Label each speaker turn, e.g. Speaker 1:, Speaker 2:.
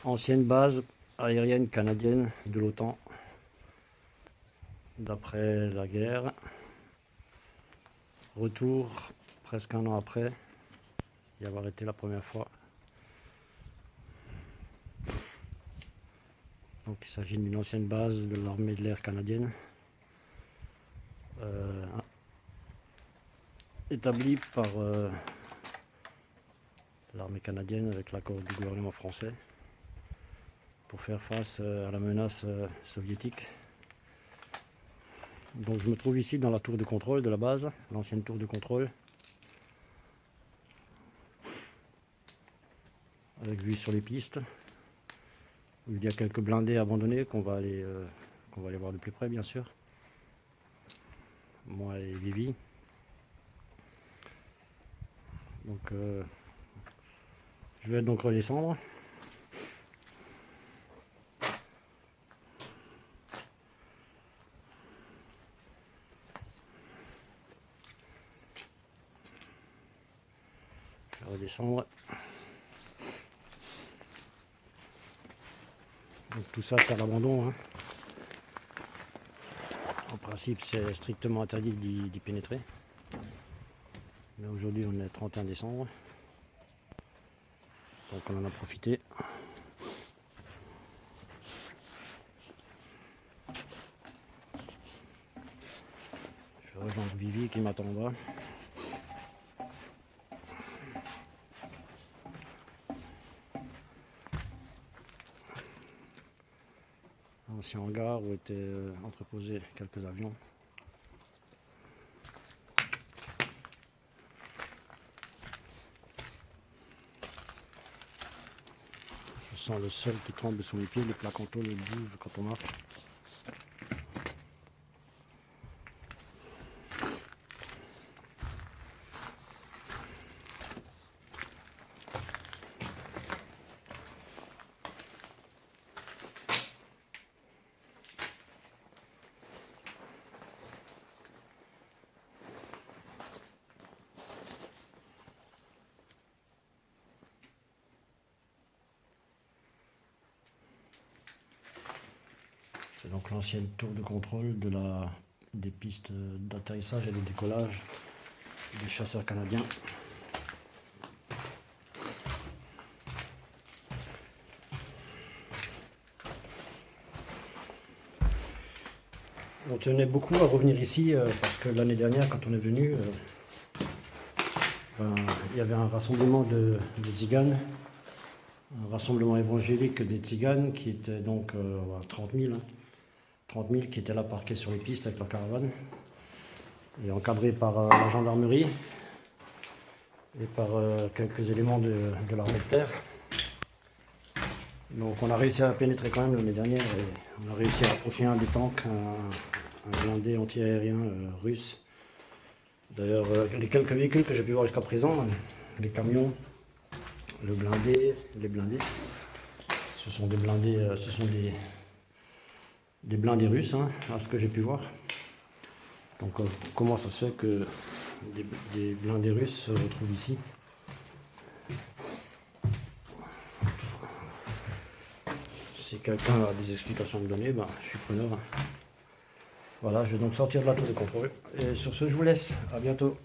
Speaker 1: Ancienne base aérienne canadienne de l'OTAN d'après la guerre. Retour presque un an après y avoir été la première fois. Donc il s'agit d'une ancienne base de l'armée de l'air canadienne, établie par l'armée canadienne avec l'accord du gouvernement français pour faire face à la menace soviétique. Donc je me trouve ici dans la tour de contrôle de la base, l'ancienne tour de contrôle, avec vue sur les pistes, où il y a quelques blindés abandonnés qu'on va aller voir de plus près, bien sûr, moi et Vivi. Donc je vais donc redescendre. Je vais redescendre. Donc tout ça c'est à l'abandon, hein. En principe c'est strictement interdit d'y pénétrer. Mais aujourd'hui on est 31 décembre. Donc on en a profité. Je vais rejoindre Vivi qui m'attend en bas. Ancien hangar où étaient entreposés quelques avions. Je sens le sol qui tremble sous mes pieds, les plaques en tôle bougent quand on marche. C'est donc l'ancienne tour de contrôle des pistes d'atterrissage et de décollage des chasseurs canadiens. On tenait beaucoup à revenir ici parce que l'année dernière, quand on est venu, il y avait un rassemblement de tziganes, un rassemblement évangélique des tziganes qui était donc 30 000. 30 000 qui étaient là parqués sur les pistes avec leur caravane et encadrés par la gendarmerie et par quelques éléments de l'armée de terre. Donc on a réussi à pénétrer quand même l'année dernière et on a réussi à approcher un des tanks, un blindé anti-aérien russe. D'ailleurs les quelques véhicules que j'ai pu voir jusqu'à présent, les camions, le blindé, les blindés, ce sont des blindés, des blindés russes, hein, à ce que j'ai pu voir. Donc comment ça se fait que des blindés russes se retrouvent ici? Si quelqu'un a des explications à me donner, je suis preneur. Voilà, je vais donc sortir de la tour de contrôle. Et sur ce, je vous laisse. À bientôt.